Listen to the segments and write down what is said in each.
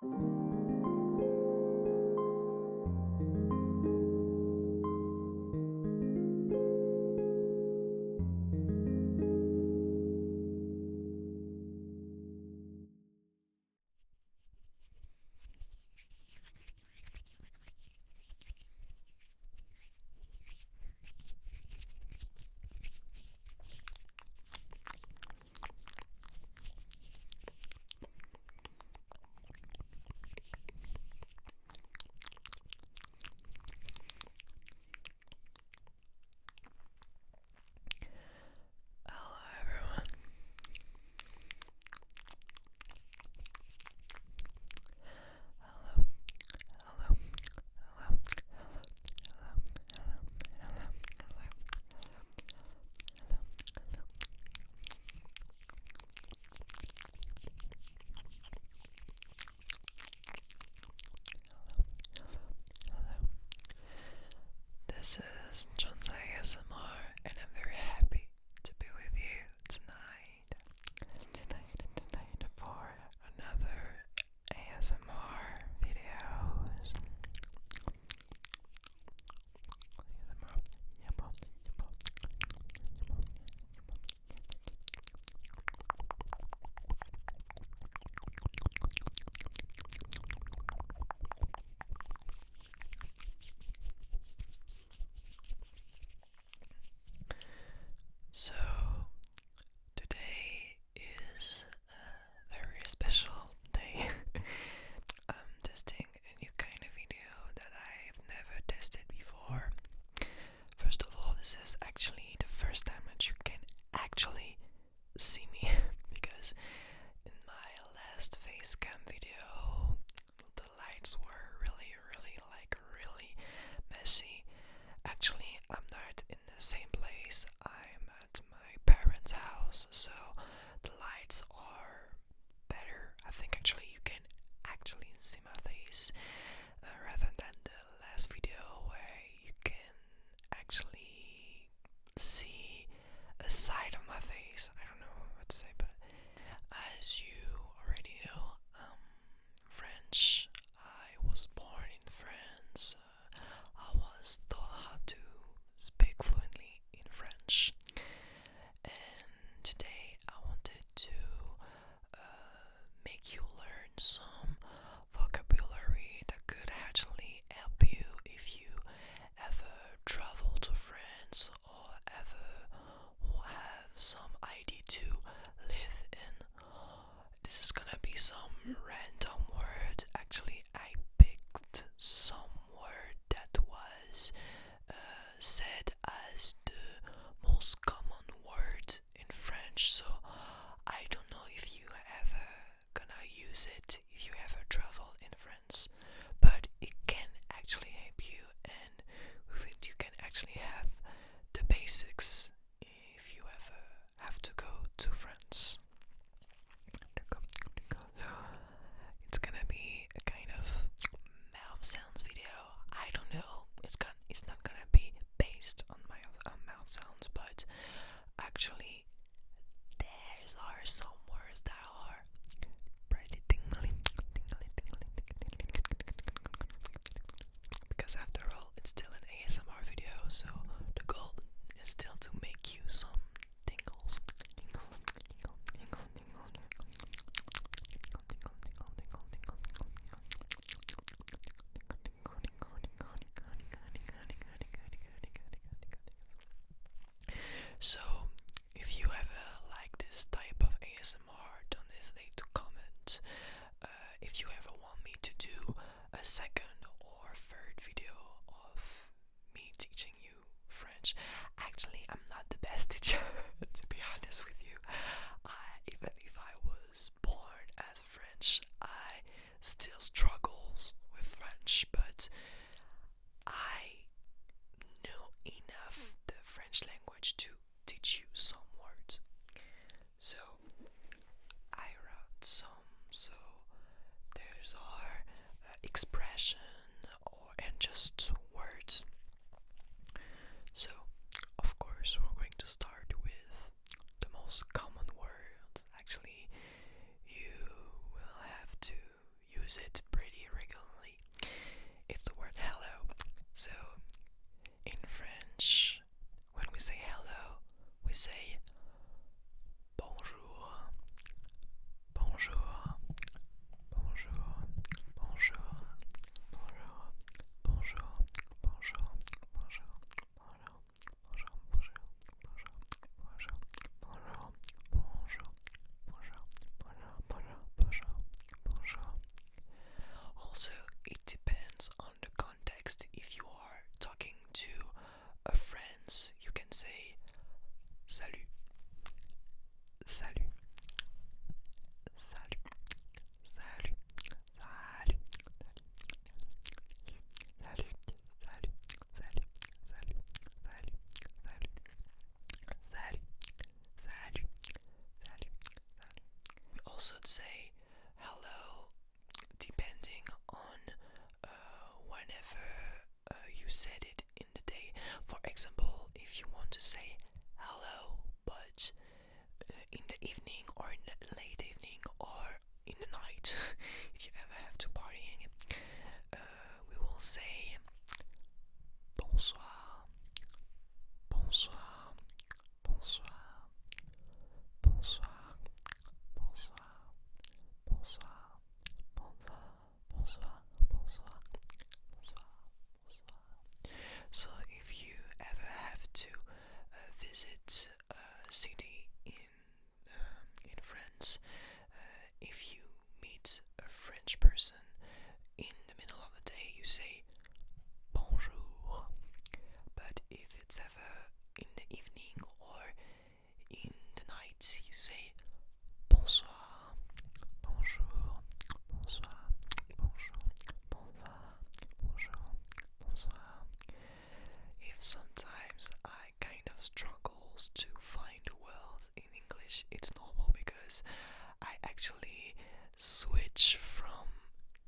This is John's ASMR, and I'm very happy to be with you tonight for another ASMR videos. So, today is a very special day. I'm testing a new kind of video that I've never tested before. First of all, this is actually the first time that you can actually see me because in my last face cam video, the lights were really messy. Actually, I'm not in the same place. I'm at my parents' house, so the lights are better. I think actually you can actually see my face rather than the last video where you can actually see a side of my face. I don't know what to say, but as you already know, French. I was born in France. I was taught how to speak fluently in French, and today I wanted to make you learn some vocabulary that could actually help you if you ever travel to France or ever have some idea to live in. This is gonna be some random words. Actually, I picked some word that was said as the most common word in French, so I don't know if you ever gonna use it if you ever travel in France, but it can actually help you, and with it you can actually have the basics if you ever have to go to France. So it's gonna be a kind of mouth sounds video. I don't know. It's not gonna be based on my mouth sounds, but actually there are some words that are pretty tingling, because after all, it's still an ASMR video, so the goal is still to make you some tingles. So, if you ever like this type of ASMR, don't hesitate to comment. If you ever want me to do a second or third video of me teaching you French. Actually, I'm not the best teacher, to be honest with you. Even if I was born as French, I still struggle with French, but I know enough the French language to teach you some words. So I wrote some, so there's our expression and just words. So of course we're going to start with the most common words. Actually, you will have to use it hello depending on whenever you said it in the day. For example, if you want to say hello, but in the evening or in the late evening or in the night, if you ever have to partying, we will say bonsoir, bonsoir, bonsoir, bonsoir, bonsoir, bonsoir, bonsoir, bonsoir, bonsoir, bonsoir, bonsoir. So if you ever have to visit a city in France, if you meet a French person in the middle of the day, you say bonjour. But if it's ever in the evening or in the night, you say bonsoir, bonjour, bonsoir, bonjour, bonsoir, bonjour, bonsoir. If sometimes I kind of struggles to find the words in English, it's normal because I actually switch from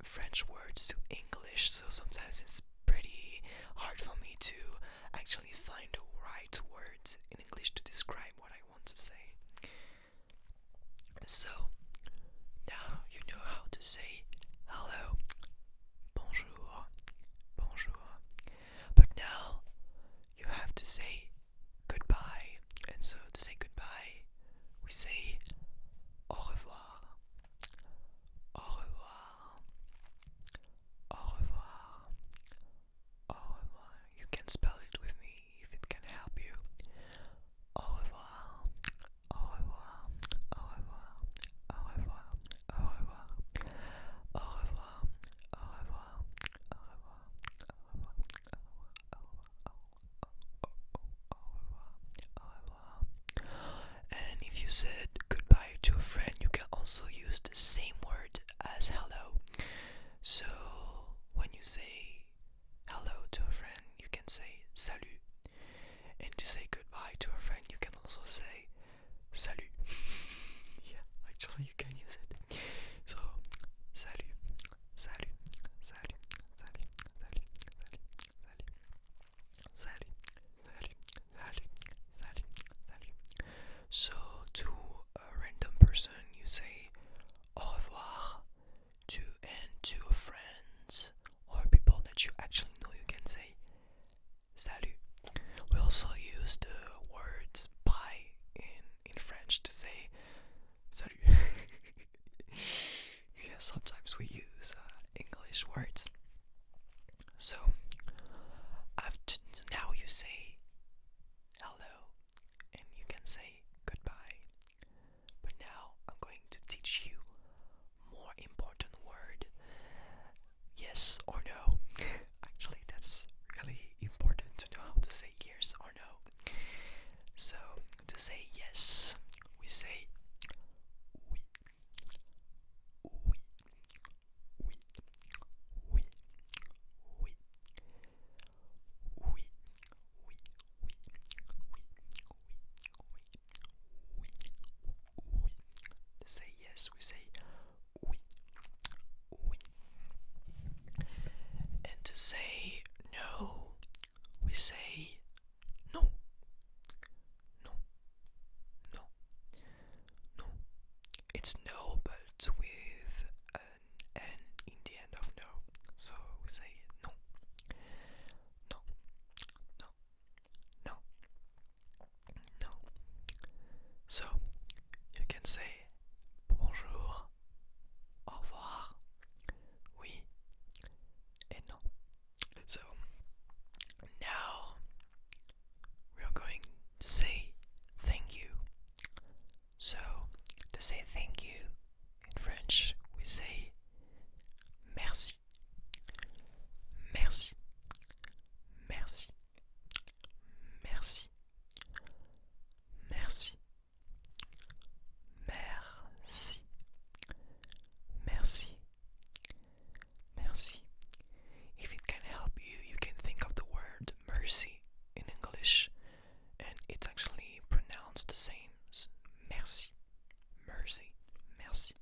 French words to English, so sometimes it's pretty hard for me to actually find the right words in English to describe what I want to say. So now you know how to say hello, bonjour, bonjour. But now you have to say goodbye. And so to say goodbye, we say au revoir, au revoir, au revoir, au revoir. You can spell it with me if it can help you. Au revoir, au revoir, au revoir, au revoir, au revoir, au revoir, au revoir, au revoir, au revoir. And if you said goodbye to a friend, you can also use the same word as hello. So when you say hello to a friend, you can say salut. And to say goodbye to a friend, you can also say salut. Yeah, actually you can use it. So salut, salut, salut, salut, salut, salut, salut, salut, salut, salut, salut. So to a random person, you say au revoir. To a friend or people that you actually know, you can say salut. We also use the words bye in French to say salut. Yeah, sometimes we use English words. So now you say hello and you can say goodbye. But now I'm going to teach you more important word. Yes or no. Actually, that's really important to know how to say yes or no. So to say yes, we say oui, oui, oui, oui, oui, oui, oui, oui, oui, oui. To say yes, we say oui, oui. And to say no, we say non, non, non, non. It's no, but with an N in the end of no. So we say non, non, non, non, non. So you can say bonjour, au revoir, oui, et non. So now we are going to say thank you. So to say thank you in French, we say merci, merci, merci, merci, merci, merci, merci, merci. If it can help you, you can think of the word mercy in English, and it's actually pronounced the same. Merci, mercy, merci.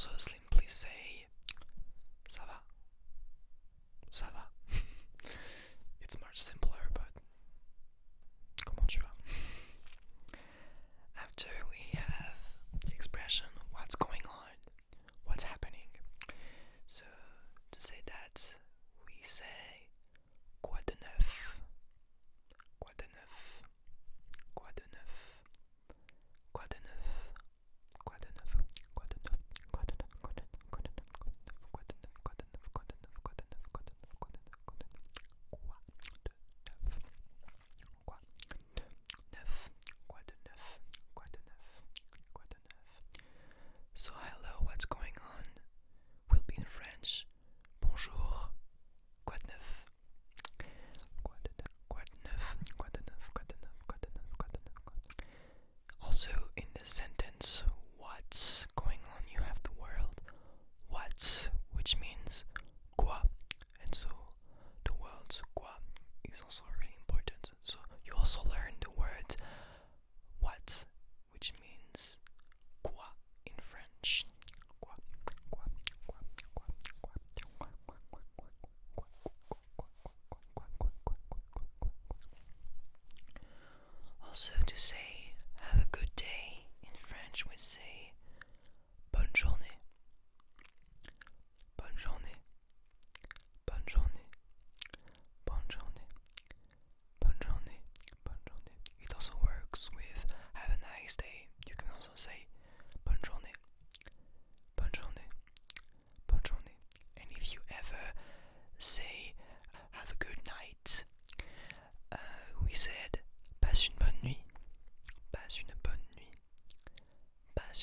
also simply say ça va. Ça va. It's much simpler, but comment tu vas? After we have the expression what's going on, what's happening. So to say that, we say quoi de neuf? Quoi de neuf? Quoi de neuf? Quoi de neuf? Quoi de neuf? Quoi de neuf? Quoi de neuf? Quoi de neuf? Quoi de neuf? Quoi de neuf? Quoi de neuf? Quoi de neuf? Quoi de neuf? Quoi de neuf? Quoi de neuf? Quoi de neuf? Quoi de neuf? Quoi de neuf? Quoi de neuf? Quoi de neuf? So hello, what's going on? Will be in French. Bonjour. Quoi de neuf? Quoi de neuf? Quoi de neuf? Quoi de neuf? Quoi de neuf? Quoi de neuf? Quoi de neuf? Quoi de neuf? Also in the sentence what's going on, you have the word what, which means quoi, and so the word quoi is also really important. So you also learn the word what, which means quoi in French. Quoi, quoi, quoi, quoi, quoi, quoi, quoi, quoi, quoi, quoi, also to say have a good day in French we say bonne journée. Bonne journée. Bonne journée. Bonne journée. Bonne journée. Bonne journée. It also works with have a nice day. You can also say bonne journée. Bonne journée. Bonne journée. And if you ever say have a good night, we said passe une bonne nuit. Passe une bonne nuit. Passe